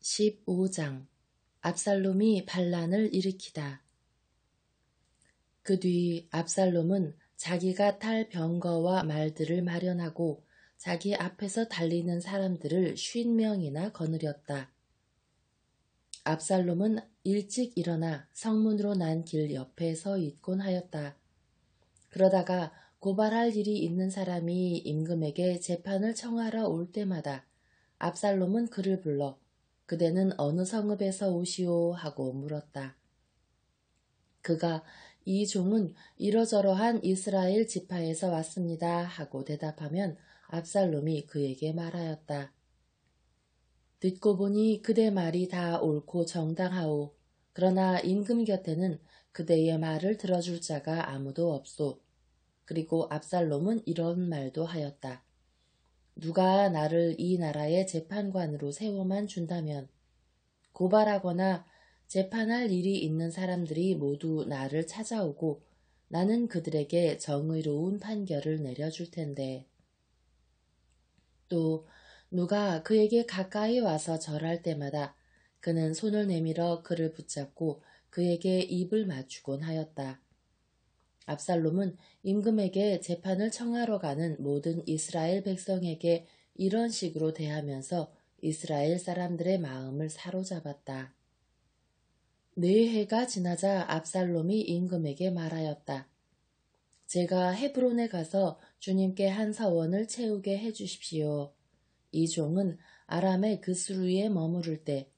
15장 압살롬이 반란을 일으키다. 그 뒤 압살롬은 자기가 탈 병거와 말들을 마련하고 자기 앞에서 달리는 사람들을 50명이나 거느렸다. 압살롬은 일찍 일어나 성문으로 난 길 옆에 서 있곤 하였다. 그러다가 고발할 일이 있는 사람이 임금에게 재판을 청하러 올 때마다 압살롬은 그를 불러 그대는 어느 성읍에서 오시오 하고 물었다. 그가 이 종은 이러저러한 이스라엘 지파에서 왔습니다 하고 대답하면 압살롬이 그에게 말하였다. 듣고 보니 그대 말이 다 옳고 정당하오. 그러나 임금 곁에는 그대의 말을 들어줄 자가 아무도 없소. 그리고 압살롬은 이런 말도 하였다. 누가 나를 이 나라의 재판관으로 세워만 준다면 고발하거나 재판할 일이 있는 사람들이 모두 나를 찾아오고 나는 그들에게 정의로운 판결을 내려줄 텐데. 또 누가 그에게 가까이 와서 절할 때마다 그는 손을 내밀어 그를 붙잡고 그에게 입을 맞추곤 하였다. 압살롬은 임금에게 재판을 청하러 가는 모든 이스라엘 백성에게 이런 식으로 대하면서 이스라엘 사람들의 마음을 사로잡았다. 4해가 지나자 압살롬이 임금에게 말하였다. 제가 헤브론에 가서 주님께 한 서원을 채우게 해주십시오. 이 종은 아람의 그스루에 머무를 때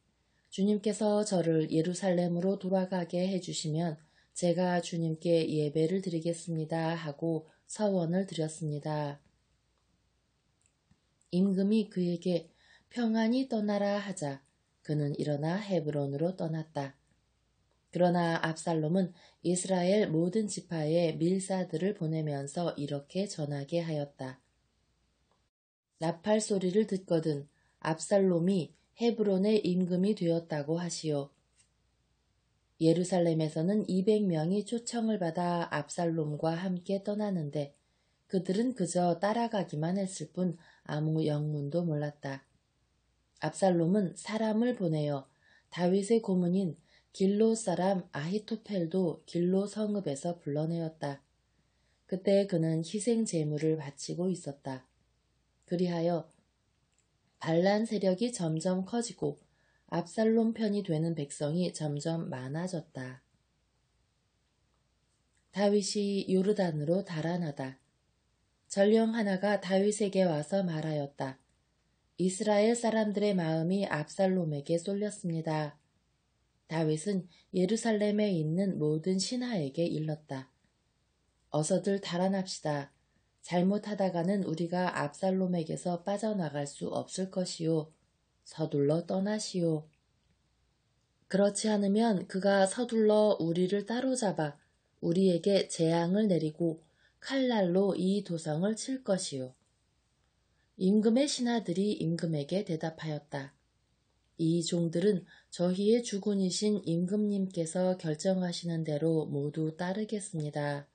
주님께서 저를 예루살렘으로 돌아가게 해주시면 제가 주님께 예배를 드리겠습니다 하고 서원을 드렸습니다. 임금이 그에게 평안히 떠나라 하자 그는 일어나 헤브론으로 떠났다. 그러나 압살롬은 이스라엘 모든 지파에 밀사들을 보내면서 이렇게 전하게 하였다. 나팔 소리를 듣거든 압살롬이 헤브론의 임금이 되었다고 하시오. 예루살렘에서는 200명이 초청을 받아 압살롬과 함께 떠나는데 그들은 그저 따라가기만 했을 뿐 아무 영문도 몰랐다. 압살롬은 사람을 보내어 다윗의 고문인 길로 사람 아히토펠도 길로 성읍에서 불러내었다. 그때 그는 희생 제물을 바치고 있었다. 그리하여 반란 세력이 점점 커지고 압살롬 편이 되는 백성이 점점 많아졌다. 다윗이 요르단으로 달아나다. 전령 하나가 다윗에게 와서 말하였다. 이스라엘 사람들의 마음이 압살롬에게 쏠렸습니다. 다윗은 예루살렘에 있는 모든 신하에게 일렀다. 어서들 달아납시다. 잘못하다가는 우리가 압살롬에게서 빠져나갈 수 없을 것이요. 서둘러 떠나시오. 그렇지 않으면 그가 서둘러 우리를 따로잡아 우리에게 재앙을 내리고 칼날로 이 도성을 칠 것이요. 임금의 신하들이 임금에게 대답하였다. 이 종들은 저희의 주군이신 임금님께서 결정하시는 대로 모두 따르겠습니다.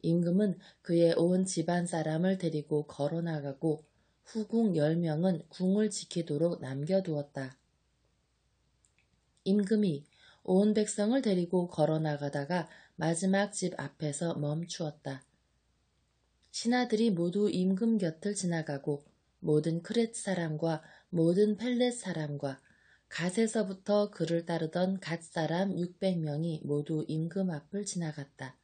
임금은 그의 온 집안 사람을 데리고 걸어나가고 후궁 10명은 궁을 지키도록 남겨두었다. 임금이 온 백성을 데리고 걸어나가다가 마지막 집 앞에서 멈추었다. 신하들이 모두 임금 곁을 지나가고 모든 크렛 사람과 모든 펠렛 사람과 갓에서부터 그를 따르던 갓 사람 600명이 모두 임금 앞을 지나갔다.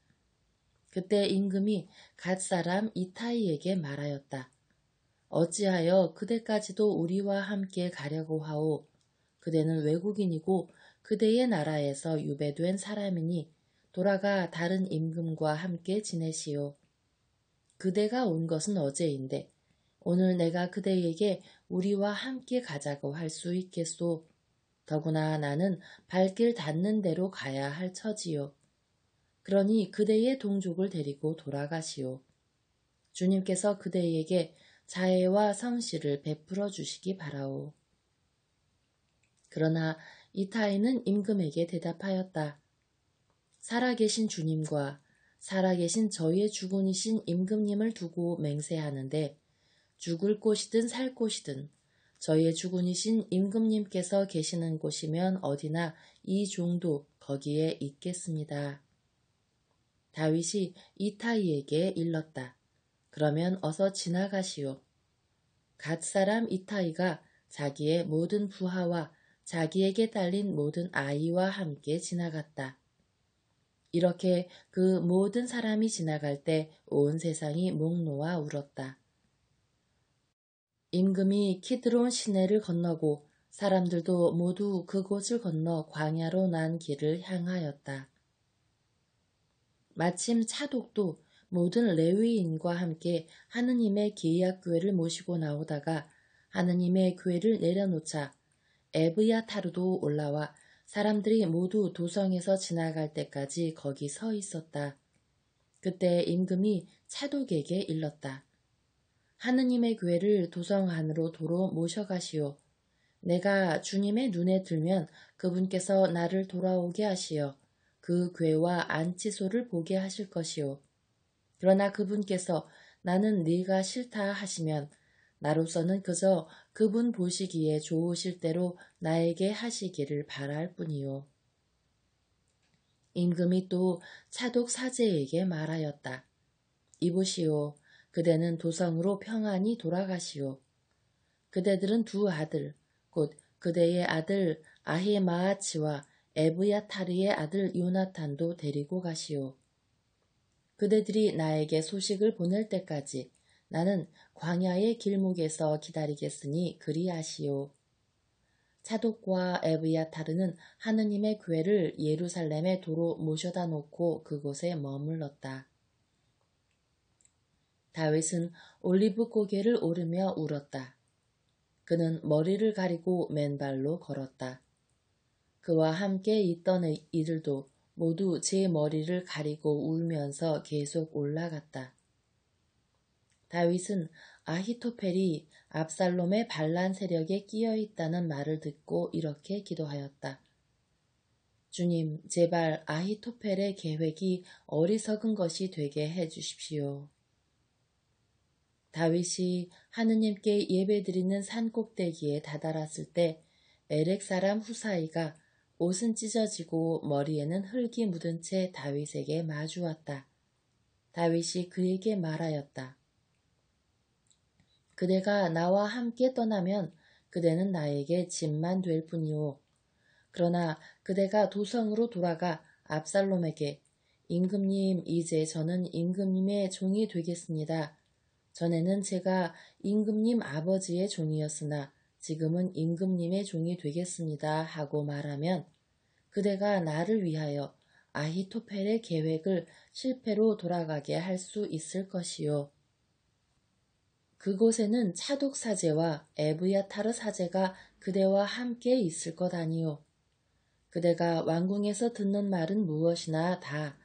그때 임금이 갓 사람 이타이에게 말하였다. 어찌하여 그대까지도 우리와 함께 가려고 하오. 그대는 외국인이고 그대의 나라에서 유배된 사람이니 돌아가 다른 임금과 함께 지내시오. 그대가 온 것은 어제인데 오늘 내가 그대에게 우리와 함께 가자고 할 수 있겠소. 더구나 나는 발길 닿는 대로 가야 할 처지요. 그러니 그대의 동족을 데리고 돌아가시오. 주님께서 그대에게 자애와 성실을 베풀어 주시기 바라오. 그러나 이타이는 임금에게 대답하였다. 살아계신 주님과 살아계신 저희의 주군이신 임금님을 두고 맹세하는데 죽을 곳이든 살 곳이든 저의 주군이신 임금님께서 계시는 곳이면 어디나 이 종도 거기에 있겠습니다. 다윗이 이타이에게 일렀다. 그러면 어서 지나가시오. 갓 사람 이타이가 자기의 모든 부하와 자기에게 딸린 모든 아이와 함께 지나갔다. 이렇게 그 모든 사람이 지나갈 때 온 세상이 목 놓아 울었다. 임금이 키드론 시내를 건너고 사람들도 모두 그곳을 건너 광야로 난 길을 향하였다. 마침 차독도 모든 레위인과 함께 하느님의 계약궤를 모시고 나오다가 하느님의 궤를 내려놓자 에브야타르도 올라와 사람들이 모두 도성에서 지나갈 때까지 거기 서 있었다. 그때 임금이 차독에게 일렀다. 하느님의 궤를 도성 안으로 도로 모셔가시오. 내가 주님의 눈에 들면 그분께서 나를 돌아오게 하시어 그 궤와 안치소를 보게 하실 것이오. 그러나 그분께서 나는 네가 싫다 하시면 나로서는 그저 그분 보시기에 좋으실 대로 나에게 하시기를 바랄 뿐이요. 임금이 또 차독 사제에게 말하였다. 이보시오. 그대는 도성으로 평안히 돌아가시오. 그대들은 두 아들, 곧 그대의 아들 아히마아치와 에브야타르의 아들 요나탄도 데리고 가시오. 그대들이 나에게 소식을 보낼 때까지 나는 광야의 길목에서 기다리겠으니 그리하시오. 차독과 에브야타르는 하느님의 궤를 예루살렘의 도로 모셔다 놓고 그곳에 머물렀다. 다윗은 올리브 고개를 오르며 울었다. 그는 머리를 가리고 맨발로 걸었다. 그와 함께 있던 이들도 모두 제 머리를 가리고 울면서 계속 올라갔다. 다윗은 아히토펠이 압살롬의 반란 세력에 끼어 있다는 말을 듣고 이렇게 기도하였다. 주님, 제발 아히토펠의 계획이 어리석은 것이 되게 해 주십시오. 다윗이 하느님께 예배드리는 산꼭대기에 다다랐을 때 에렉 사람 후사이가 옷은 찢어지고 머리에는 흙이 묻은 채 다윗에게 마주왔다. 다윗이 그에게 말하였다. 그대가 나와 함께 떠나면 그대는 나에게 짐만 될 뿐이오. 그러나 그대가 도성으로 돌아가 압살롬에게 임금님, 이제 저는 임금님의 종이 되겠습니다. 전에는 제가 임금님 아버지의 종이었으나 지금은 임금님의 종이 되겠습니다 하고 말하면 그대가 나를 위하여 아히토펠의 계획을 실패로 돌아가게 할 수 있을 것이요. 그곳에는 차독 사제와 에브야타르 사제가 그대와 함께 있을 것 아니요. 그대가 왕궁에서 듣는 말은 무엇이나 다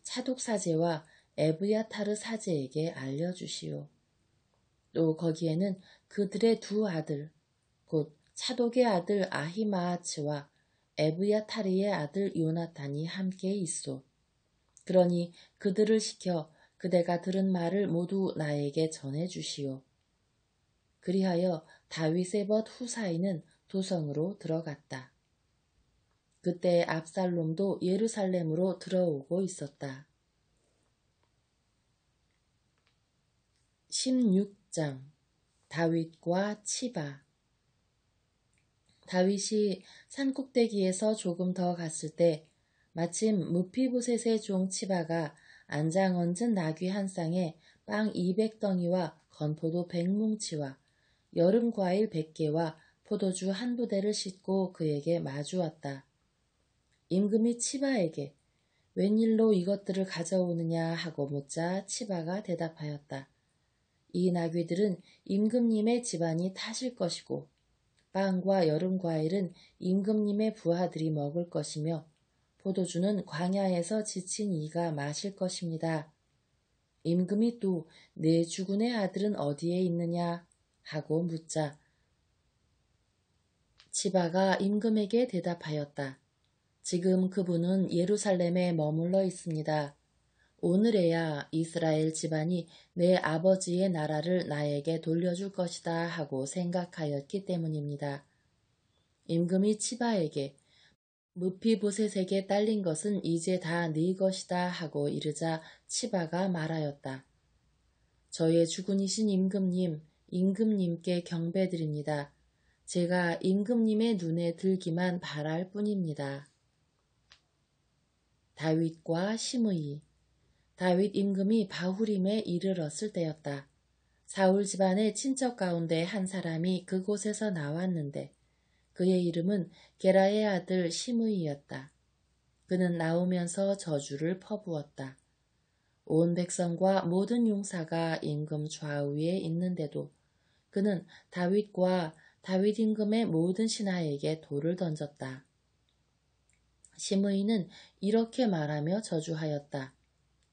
차독 사제와 에브야타르 사제에게 알려주시오. 또 거기에는 그들의 두 아들, 곧 차독의 아들 아히마아츠와 에브야타르의 아들 요나탄이 함께 있소. 그러니 그들을 시켜 그대가 들은 말을 모두 나에게 전해주시오. 그리하여 다윗의 벗 후사이는 도성으로 들어갔다. 그때 압살롬도 예루살렘으로 들어오고 있었다. 16장 다윗과 치바. 다윗이 산꼭대기에서 조금 더 갔을 때 마침 무피보셋의 종 치바가 안장 얹은 나귀 한 쌍에 빵 200덩이와 건포도 100뭉치와 여름 과일 100개와 포도주 한 부대를 싣고 그에게 마주왔다. 임금이 치바에게 웬일로 이것들을 가져오느냐 하고 묻자 치바가 대답하였다. 이 나귀들은 임금님의 집안이 타실 것이고 빵과 여름 과일은 임금님의 부하들이 먹을 것이며 포도주는 광야에서 지친 이가 마실 것입니다. 임금이 또 내 주군의 아들은 어디에 있느냐 하고 묻자 치바가 임금에게 대답하였다. 지금 그분은 예루살렘에 머물러 있습니다. 오늘에야 이스라엘 집안이 내 아버지의 나라를 나에게 돌려줄 것이다 하고 생각하였기 때문입니다. 임금이 치바에게 무피보셋에게 딸린 것은 이제 다 네 것이다 하고 이르자 치바가 말하였다. 저의 주군이신 임금님, 임금님께 경배드립니다. 제가 임금님의 눈에 들기만 바랄 뿐입니다. 다윗과 시므이. 다윗 임금이 바후림에 이르렀을 때였다. 사울 집안의 친척 가운데 한 사람이 그곳에서 나왔는데 그의 이름은 게라의 아들 시므이였다. 그는 나오면서 저주를 퍼부었다. 온 백성과 모든 용사가 임금 좌우에 있는데도 그는 다윗과 다윗 임금의 모든 신하에게 돌을 던졌다. 시므이는 이렇게 말하며 저주하였다.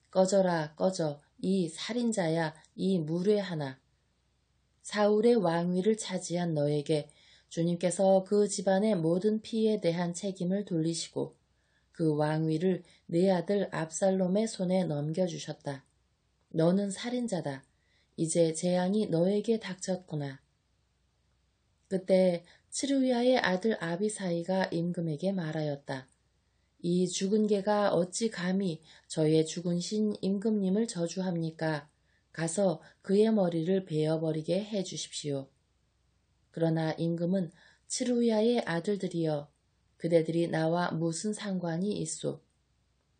꺼져라, 꺼져, 이 살인자야, 이 무례하나. 사울의 왕위를 차지한 너에게 주님께서 그 집안의 모든 피에 대한 책임을 돌리시고 그 왕위를 내 아들 압살롬의 손에 넘겨주셨다. 너는 살인자다. 이제 재앙이 너에게 닥쳤구나. 그때 츠루야의 아들 아비사이가 임금에게 말하였다. 이 죽은 개가 어찌 감히 저의 죽은 신 임금님을 저주합니까? 가서 그의 머리를 베어버리게 해 주십시오. 그러나 임금은 츠루야의 아들들이여 그대들이 나와 무슨 상관이 있소?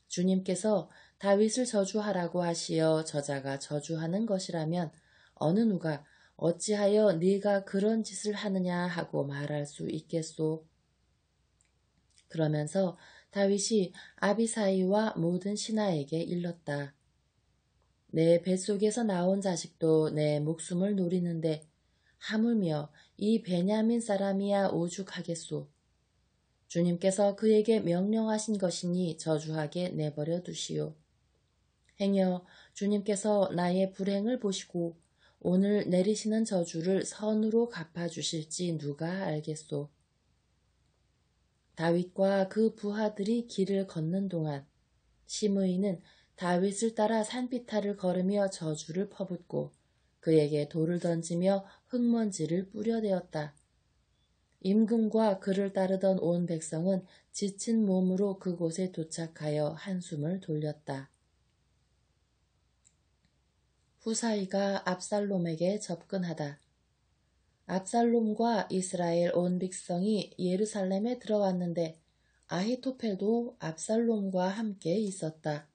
주님께서 다윗을 저주하라고 하시어 저자가 저주하는 것이라면 어느 누가 어찌하여 네가 그런 짓을 하느냐 하고 말할 수 있겠소? 그러면서 다윗이 아비사이와 모든 신하에게 일렀다. 내 뱃속에서 나온 자식도 내 목숨을 노리는데 하물며 이 베냐민 사람이야 오죽하겠소. 주님께서 그에게 명령하신 것이니 저주하게 내버려 두시오. 행여 주님께서 나의 불행을 보시고 오늘 내리시는 저주를 선으로 갚아주실지 누가 알겠소. 다윗과 그 부하들이 길을 걷는 동안 시므이는 다윗을 따라 산비탈을 걸으며 저주를 퍼붓고 그에게 돌을 던지며 흙먼지를 뿌려대었다. 임금과 그를 따르던 온 백성은 지친 몸으로 그곳에 도착하여 한숨을 돌렸다. 후사이가 압살롬에게 접근하다. 압살롬과 이스라엘 온 백성이 예루살렘에 들어왔는데 아히토펠도 압살롬과 함께 있었다.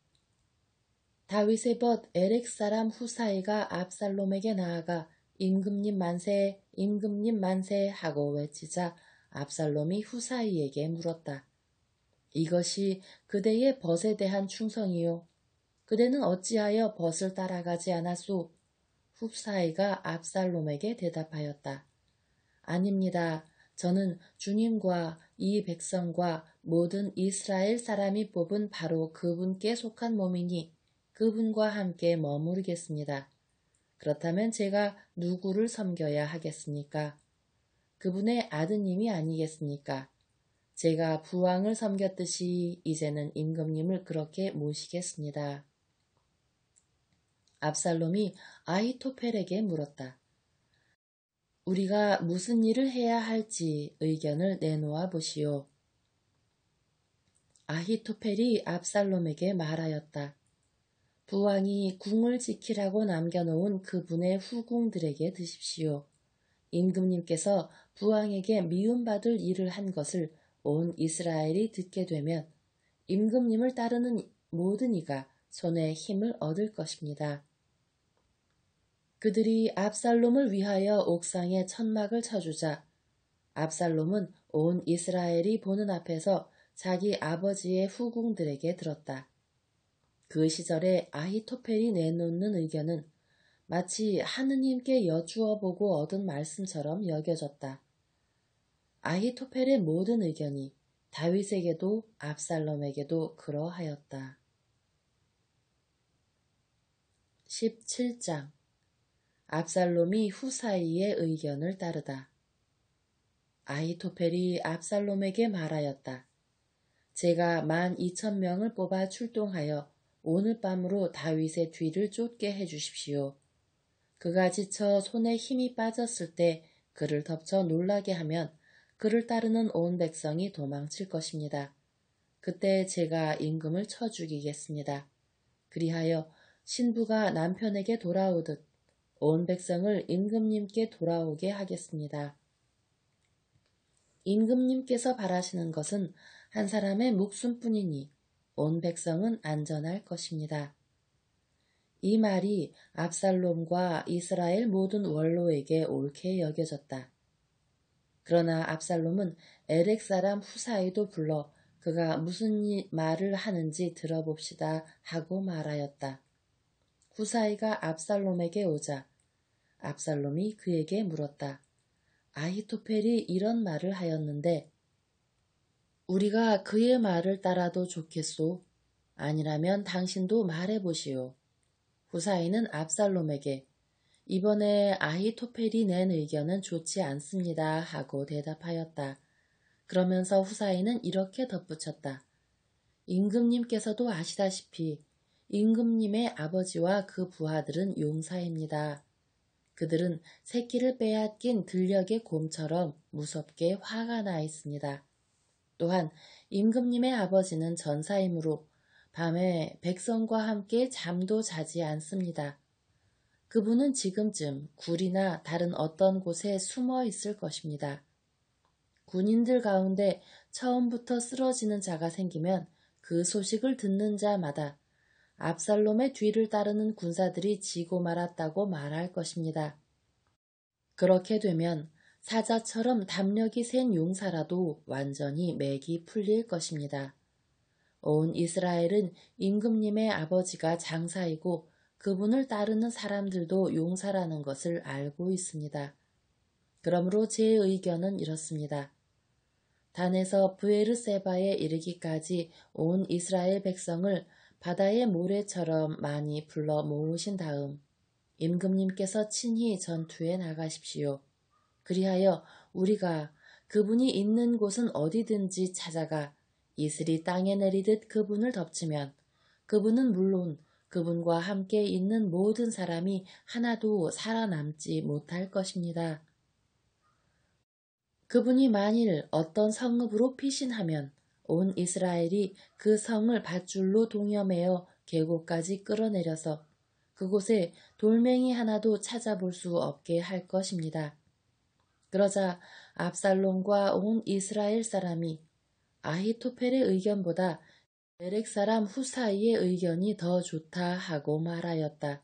다윗의 벗 에렉 사람 후사이가 압살롬에게 나아가 임금님 만세, 임금님 만세 하고 외치자 압살롬이 후사이에게 물었다. 이것이 그대의 벗에 대한 충성이요. 그대는 어찌하여 벗을 따라가지 않았소? 후사이가 압살롬에게 대답하였다. 아닙니다. 저는 주님과 이 백성과 모든 이스라엘 사람이 뽑은 바로 그분께 속한 몸이니 그분과 함께 머무르겠습니다. 그렇다면 제가 누구를 섬겨야 하겠습니까? 그분의 아드님이 아니겠습니까? 제가 부왕을 섬겼듯이 이제는 임금님을 그렇게 모시겠습니다. 압살롬이 아히토펠에게 물었다. 우리가 무슨 일을 해야 할지 의견을 내놓아 보시오. 아히토펠이 압살롬에게 말하였다. 부왕이 궁을 지키라고 남겨놓은 그분의 후궁들에게 드십시오. 임금님께서 부왕에게 미움받을 일을 한 것을 온 이스라엘이 듣게 되면 임금님을 따르는 모든 이가 손에 힘을 얻을 것입니다. 그들이 압살롬을 위하여 옥상에 천막을 쳐주자 압살롬은 온 이스라엘이 보는 앞에서 자기 아버지의 후궁들에게 들었다. 그 시절에 아히토펠이 내놓는 의견은 마치 하느님께 여쭈어 보고 얻은 말씀처럼 여겨졌다. 아히토펠의 모든 의견이 다윗에게도 압살롬에게도 그러하였다. 17장 압살롬이 후사이의 의견을 따르다. 아히토펠이 압살롬에게 말하였다. 제가 12,000명을 뽑아 출동하여 오늘 밤으로 다윗의 뒤를 쫓게 해주십시오. 그가 지쳐 손에 힘이 빠졌을 때 그를 덮쳐 놀라게 하면 그를 따르는 온 백성이 도망칠 것입니다. 그때 제가 임금을 쳐 죽이겠습니다. 그리하여 신부가 남편에게 돌아오듯 온 백성을 임금님께 돌아오게 하겠습니다. 임금님께서 바라시는 것은 한 사람의 목숨뿐이니 온 백성은 안전할 것입니다. 이 말이 압살롬과 이스라엘 모든 원로에게 옳게 여겨졌다. 그러나 압살롬은 에렉 사람 후사이도 불러 그가 무슨 말을 하는지 들어봅시다 하고 말하였다. 후사이가 압살롬에게 오자 압살롬이 그에게 물었다. 아히토펠이 이런 말을 하였는데 우리가 그의 말을 따라도 좋겠소? 아니라면 당신도 말해보시오. 후사이는 압살롬에게 이번에 아히토펠이 낸 의견은 좋지 않습니다 하고 대답하였다. 그러면서 후사이는 이렇게 덧붙였다. 임금님께서도 아시다시피 임금님의 아버지와 그 부하들은 용사입니다. 그들은 새끼를 빼앗긴 들녘의 곰처럼 무섭게 화가 나 있습니다. 또한 임금님의 아버지는 전사이므로 밤에 백성과 함께 잠도 자지 않습니다. 그분은 지금쯤 굴이나 다른 어떤 곳에 숨어 있을 것입니다. 군인들 가운데 처음부터 쓰러지는 자가 생기면 그 소식을 듣는 자마다 압살롬의 뒤를 따르는 군사들이 지고 말았다고 말할 것입니다. 그렇게 되면 사자처럼 담력이 센 용사라도 완전히 맥이 풀릴 것입니다. 온 이스라엘은 임금님의 아버지가 장사이고 그분을 따르는 사람들도 용사라는 것을 알고 있습니다. 그러므로 제 의견은 이렇습니다. 단에서 브에르세바에 이르기까지 온 이스라엘 백성을 바다의 모래처럼 많이 불러 모으신 다음 임금님께서 친히 전투에 나가십시오. 그리하여 우리가 그분이 있는 곳은 어디든지 찾아가 이슬이 땅에 내리듯 그분을 덮치면 그분은 물론 그분과 함께 있는 모든 사람이 하나도 살아남지 못할 것입니다. 그분이 만일 어떤 성읍으로 피신하면 온 이스라엘이 그 성을 밧줄로 동여매어 계곡까지 끌어내려서 그곳에 돌멩이 하나도 찾아볼 수 없게 할 것입니다. 그러자 압살롬과 온 이스라엘 사람이 아히토펠의 의견보다 에렉 사람 후사이의 의견이 더 좋다 하고 말하였다.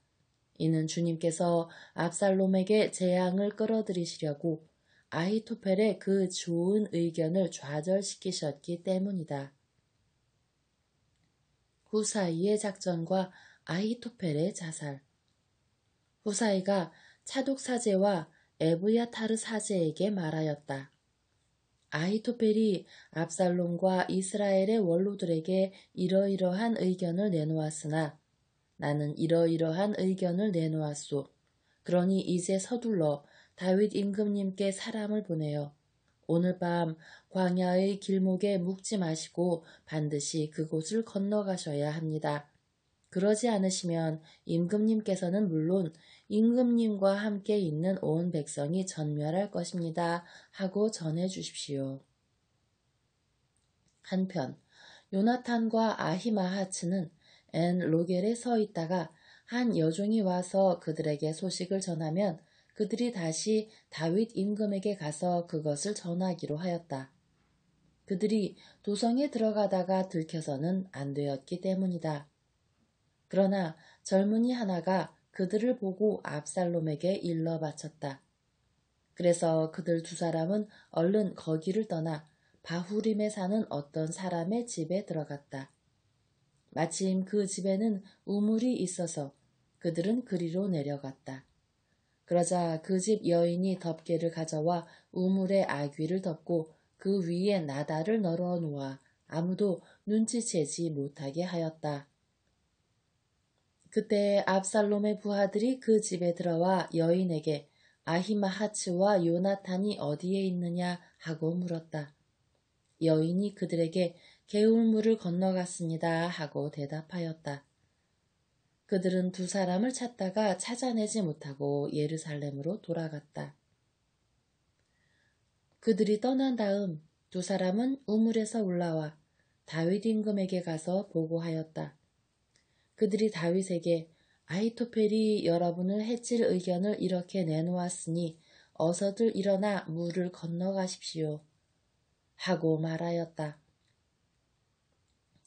이는 주님께서 압살롬에게 재앙을 끌어들이시려고 아히토펠의 그 좋은 의견을 좌절시키셨기 때문이다. 후사이의 작전과 아히토펠의 자살. 후사이가 차독 사제와 에브야타르 사제에게 말하였다. 아히토펠이 압살롬과 이스라엘의 원로들에게 이러이러한 의견을 내놓았으나 나는 이러이러한 의견을 내놓았소. 그러니 이제 서둘러 다윗 임금님께 사람을 보내어 오늘 밤 광야의 길목에 묵지 마시고 반드시 그곳을 건너가셔야 합니다. 그러지 않으시면 임금님께서는 물론 임금님과 함께 있는 온 백성이 전멸할 것입니다. 하고 전해 주십시오. 한편 요나탄과 아히마하츠는 엔 로겔에 서 있다가 한 여종이 와서 그들에게 소식을 전하면 그들이 다시 다윗 임금에게 가서 그것을 전하기로 하였다. 그들이 도성에 들어가다가 들켜서는 안 되었기 때문이다. 그러나 젊은이 하나가 그들을 보고 압살롬에게 일러 바쳤다. 그래서 그들 두 사람은 얼른 거기를 떠나 바후림에 사는 어떤 사람의 집에 들어갔다. 마침 그 집에는 우물이 있어서 그들은 그리로 내려갔다. 그러자 그 집 여인이 덮개를 가져와 우물에 아귀를 덮고 그 위에 나달을 널어 놓아 아무도 눈치채지 못하게 하였다. 그때 압살롬의 부하들이 그 집에 들어와 여인에게 아히마하츠와 요나탄이 어디에 있느냐 하고 물었다. 여인이 그들에게 개울물을 건너갔습니다 하고 대답하였다. 그들은 두 사람을 찾다가 찾아내지 못하고 예루살렘으로 돌아갔다. 그들이 떠난 다음 두 사람은 우물에서 올라와 다윗 임금에게 가서 보고하였다. 그들이 다윗에게 아히토펠이 여러분을 해칠 의견을 이렇게 내놓았으니 어서들 일어나 물을 건너가십시오. 하고 말하였다.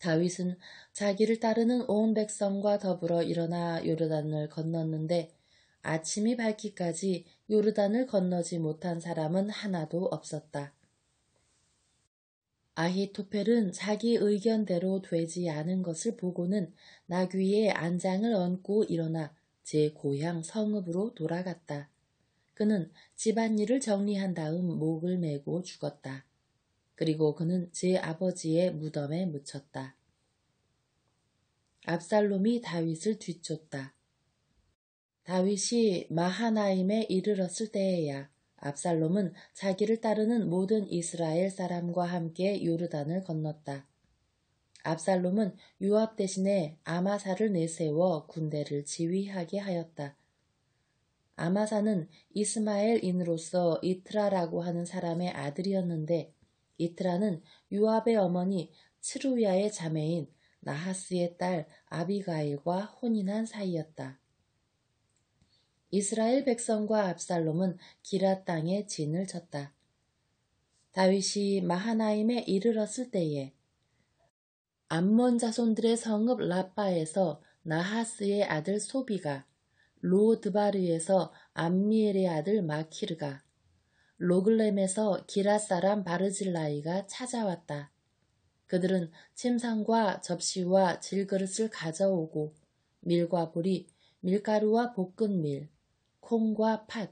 다윗은 자기를 따르는 온 백성과 더불어 일어나 요르단을 건넜는데 아침이 밝기까지 요르단을 건너지 못한 사람은 하나도 없었다. 아히토펠은 자기 의견대로 되지 않은 것을 보고는 나귀에 안장을 얹고 일어나 제 고향 성읍으로 돌아갔다. 그는 집안일을 정리한 다음 목을 메고 죽었다. 그리고 그는 제 아버지의 무덤에 묻혔다. 압살롬이 다윗을 뒤쫓다. 다윗이 마하나임에 이르렀을 때에야 압살롬은 자기를 따르는 모든 이스라엘 사람과 함께 요르단을 건넜다. 압살롬은 요압 대신에 아마사를 내세워 군대를 지휘하게 하였다. 아마사는 이스마엘인으로서 이트라라고 하는 사람의 아들이었는데 이트라는 요압의 어머니 츠루야의 자매인 나하스의 딸 아비가일과 혼인한 사이였다. 이스라엘 백성과 압살롬은 기랏 땅에 진을 쳤다. 다윗이 마하나임에 이르렀을 때에 암몬 자손들의 성읍 라빠에서 나하스의 아들 소비가, 로드바르에서 암미엘의 아들 마키르가, 로글렘에서 기랏 사람 바르질라이가 찾아왔다. 그들은 침상과 접시와 질그릇을 가져오고 밀과 보리, 밀가루와 볶은 밀, 콩과 팥,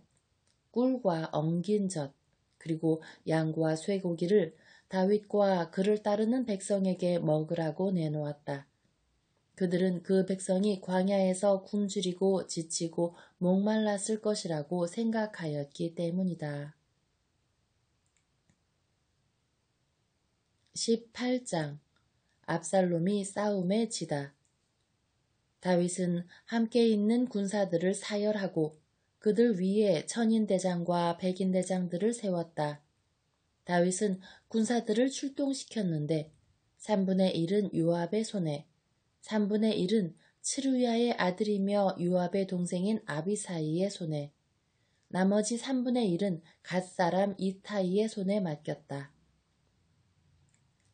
꿀과 엉긴 젖, 그리고 양과 쇠고기를 다윗과 그를 따르는 백성에게 먹으라고 내놓았다. 그들은 그 백성이 광야에서 굶주리고 지치고 목말랐을 것이라고 생각하였기 때문이다. 18장 압살롬이 싸움에 지다. 다윗은 함께 있는 군사들을 사열하고 그들 위에 천인대장과 백인대장들을 세웠다. 다윗은 군사들을 출동시켰는데 3분의 1은 요압의 손에 3분의 1은 츠루야의 아들이며 요압의 동생인 아비사이의 손에 나머지 3분의 1은 갓사람 이타이의 손에 맡겼다.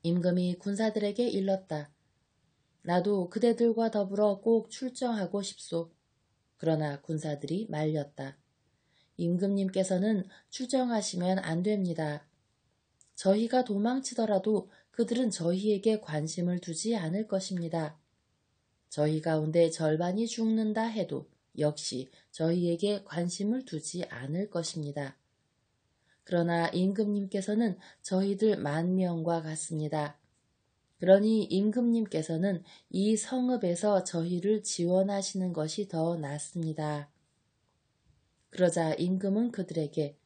임금이 군사들에게 일렀다. 나도 그대들과 더불어 꼭 출정하고 싶소. 그러나 군사들이 말렸다. 임금님께서는 출정하시면 안 됩니다. 저희가 도망치더라도 그들은 저희에게 관심을 두지 않을 것입니다. 저희 가운데 절반이 죽는다 해도 역시 저희에게 관심을 두지 않을 것입니다. 그러나 임금님께서는 저희들 10,000명과 같습니다. 그러니 임금님께서는 이 성읍에서 저희를 지원하시는 것이 더 낫습니다. 그러자 임금은 그들에게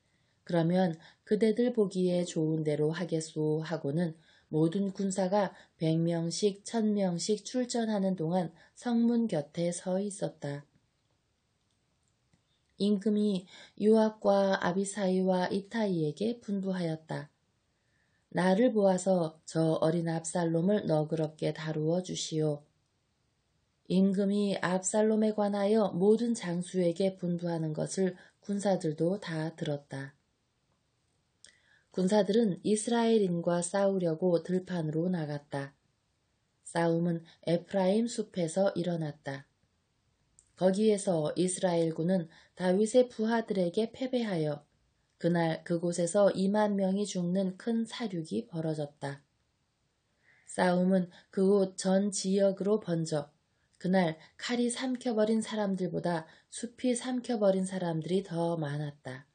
그러면 그대들 보기에 좋은 대로 하겠소 하고는 모든 군사가 100명씩 1000명씩 출전하는 동안 성문 곁에 서 있었다. 임금이 요압과 아비사이와 이타이에게 분부하였다. 나를 보아서 저 어린 압살롬을 너그럽게 다루어 주시오. 임금이 압살롬에 관하여 모든 장수에게 분부하는 것을 군사들도 다 들었다. 군사들은 이스라엘인과 싸우려고 들판으로 나갔다. 싸움은 에프라임 숲에서 일어났다. 거기에서 이스라엘군은 다윗의 부하들에게 패배하여 그날 그곳에서 20,000명이 죽는 큰 사륙이 벌어졌다. 싸움은 그곳 전 지역으로 번져 그날 칼이 삼켜버린 사람들보다 숲이 삼켜버린 사람들이 더 많았다.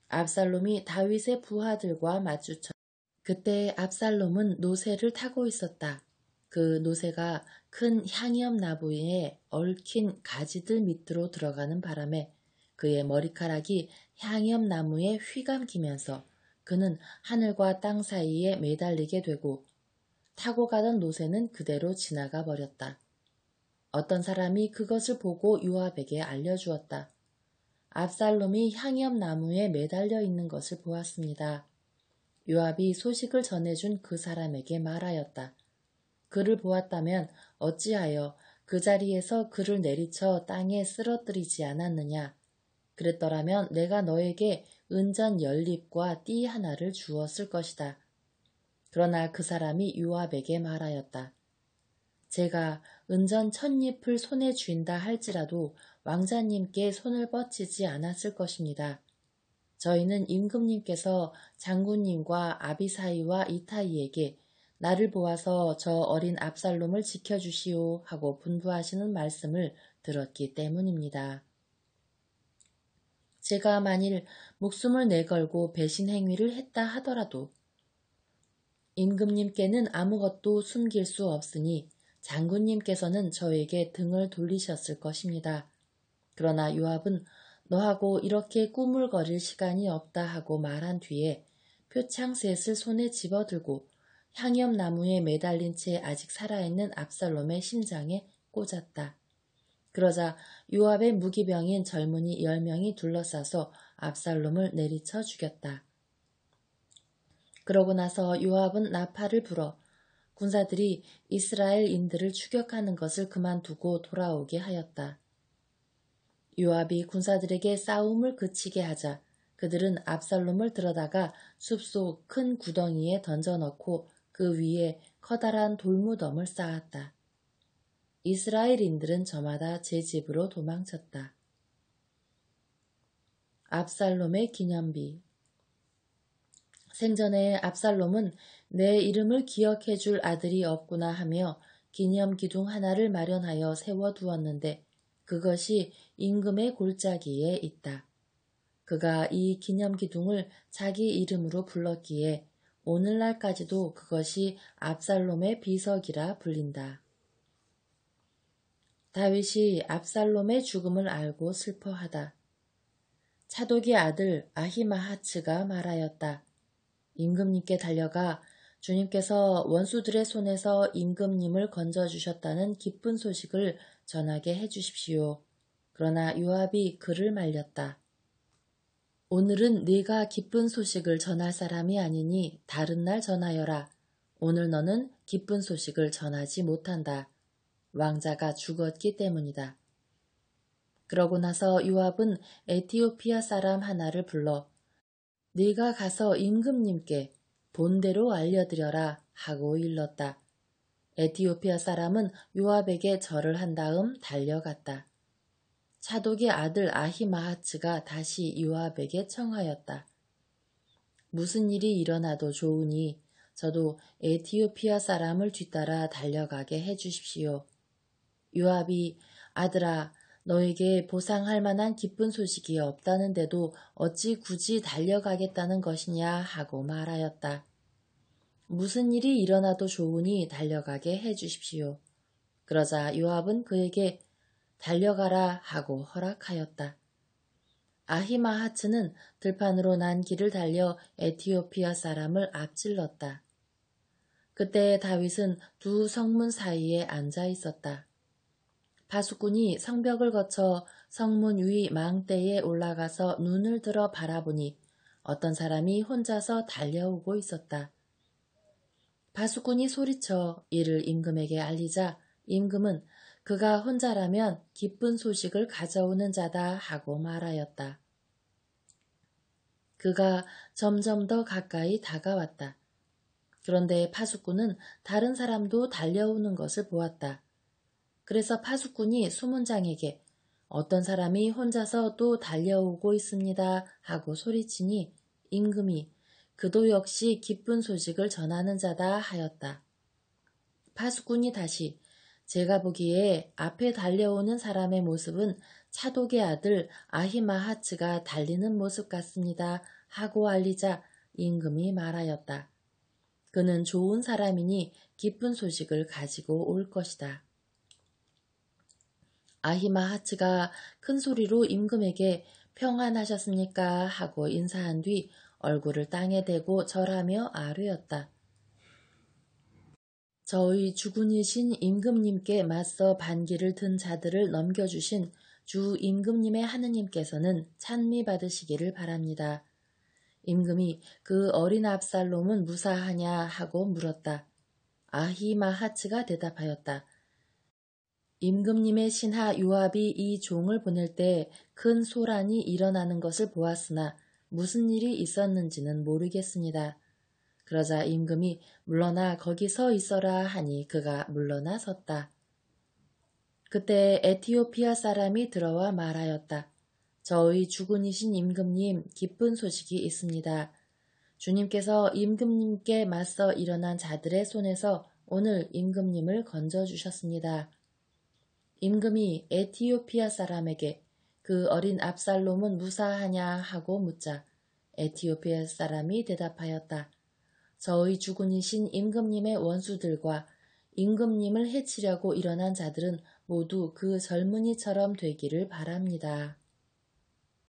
압살롬이 다윗의 부하들과 마주쳤다. 그때 압살롬은 노새를 타고 있었다. 그 노새가 큰 향엽 나무에 얽힌 가지들 밑으로 들어가는 바람에 그의 머리카락이 향엽 나무에 휘감기면서 그는 하늘과 땅 사이에 매달리게 되고 타고 가던 노새는 그대로 지나가 버렸다. 어떤 사람이 그것을 보고 요압에게 알려주었다. 압살롬이 향엽 나무에 매달려 있는 것을 보았습니다. 요압이 소식을 전해준 그 사람에게 말하였다. 그를 보았다면 어찌하여 그 자리에서 그를 내리쳐 땅에 쓰러뜨리지 않았느냐. 그랬더라면 내가 너에게 은전 10립과 띠 하나를 주었을 것이다. 그러나 그 사람이 요압에게 말하였다. 제가 은전 1000립을 손에 쥔다 할지라도 왕자님께 손을 뻗치지 않았을 것입니다. 저희는 임금님께서 장군님과 아비사이와 이타이에게 나를 보아서 저 어린 압살롬을 지켜주시오 하고 분부하시는 말씀을 들었기 때문입니다. 제가 만일 목숨을 내걸고 배신 행위를 했다 하더라도 임금님께는 아무것도 숨길 수 없으니 장군님께서는 저에게 등을 돌리셨을 것입니다. 그러나 요압은 너하고 이렇게 꾸물거릴 시간이 없다 하고 말한 뒤에 표창셋을 손에 집어들고 향엽나무에 매달린 채 아직 살아있는 압살롬의 심장에 꽂았다. 그러자 요압의 무기병인 젊은이 10명이 둘러싸서 압살롬을 내리쳐 죽였다. 그러고 나서 요압은 나팔을 불어 군사들이 이스라엘인들을 추격하는 것을 그만두고 돌아오게 하였다. 요압이 군사들에게 싸움을 그치게 하자 그들은 압살롬을 들어다가 숲속 큰 구덩이에 던져넣고 그 위에 커다란 돌무덤을 쌓았다. 이스라엘인들은 저마다 제 집으로 도망쳤다. 압살롬의 기념비. 생전에 압살롬은 내 이름을 기억해 줄 아들이 없구나 하며 기념기둥 하나를 마련하여 세워두었는데 그것이 임금의 골짜기에 있다. 그가 이 기념기둥을 자기 이름으로 불렀기에 오늘날까지도 그것이 압살롬의 비석이라 불린다. 다윗이 압살롬의 죽음을 알고 슬퍼하다. 차독의 아들 아히마하츠가 말하였다. 임금님께 달려가 주님께서 원수들의 손에서 임금님을 건져주셨다는 기쁜 소식을 전하게 해주십시오. 그러나 요압이 그를 말렸다. 오늘은 네가 기쁜 소식을 전할 사람이 아니니 다른 날 전하여라. 오늘 너는 기쁜 소식을 전하지 못한다. 왕자가 죽었기 때문이다. 그러고 나서 요압은 에티오피아 사람 하나를 불러 네가 가서 임금님께 본대로 알려드려라 하고 일렀다. 에티오피아 사람은 요압에게 절을 한 다음 달려갔다. 차독의 아들 아히마하츠가 다시 요압에게 청하였다. 무슨 일이 일어나도 좋으니 저도 에티오피아 사람을 뒤따라 달려가게 해주십시오. 요압이 아들아 너에게 보상할 만한 기쁜 소식이 없다는데도 어찌 굳이 달려가겠다는 것이냐 하고 말하였다. 무슨 일이 일어나도 좋으니 달려가게 해주십시오. 그러자 요압은 그에게 달려가라 하고 허락하였다. 아히마하츠는 들판으로 난 길을 달려 에티오피아 사람을 앞질렀다. 그때 다윗은 두 성문 사이에 앉아 있었다. 파수꾼이 성벽을 거쳐 성문 위 망대에 올라가서 눈을 들어 바라보니 어떤 사람이 혼자서 달려오고 있었다. 파수꾼이 소리쳐 이를 임금에게 알리자 임금은 그가 혼자라면 기쁜 소식을 가져오는 자다 하고 말하였다. 그가 점점 더 가까이 다가왔다. 그런데 파수꾼은 다른 사람도 달려오는 것을 보았다. 그래서 파수꾼이 수문장에게 어떤 사람이 혼자서 또 달려오고 있습니다 하고 소리치니 임금이 그도 역시 기쁜 소식을 전하는 자다 하였다. 파수꾼이 다시 제가 보기에 앞에 달려오는 사람의 모습은 차독의 아들 아히마하츠가 달리는 모습 같습니다 하고 알리자 임금이 말하였다. 그는 좋은 사람이니 기쁜 소식을 가지고 올 것이다. 아히마하츠가 큰 소리로 임금에게 평안하셨습니까 하고 인사한 뒤 얼굴을 땅에 대고 절하며 아뢰었다. 저희 주군이신 임금님께 맞서 반기를 든 자들을 넘겨주신 주 임금님의 하느님께서는 찬미 받으시기를 바랍니다. 임금이 그 어린 압살롬은 무사하냐 하고 물었다. 아히마하츠가 대답하였다. 임금님의 신하 요압이 이 종을 보낼 때 큰 소란이 일어나는 것을 보았으나 무슨 일이 있었는지는 모르겠습니다. 그러자 임금이 물러나 거기 서 있어라 하니 그가 물러나 섰다. 그때 에티오피아 사람이 들어와 말하였다. 저희 주군이신 임금님, 기쁜 소식이 있습니다. 주님께서 임금님께 맞서 일어난 자들의 손에서 오늘 임금님을 건져주셨습니다. 임금이 에티오피아 사람에게 그 어린 압살롬은 무사하냐 하고 묻자 에티오피아 사람이 대답하였다. 저희 주군이신 임금님의 원수들과 임금님을 해치려고 일어난 자들은 모두 그 젊은이처럼 되기를 바랍니다.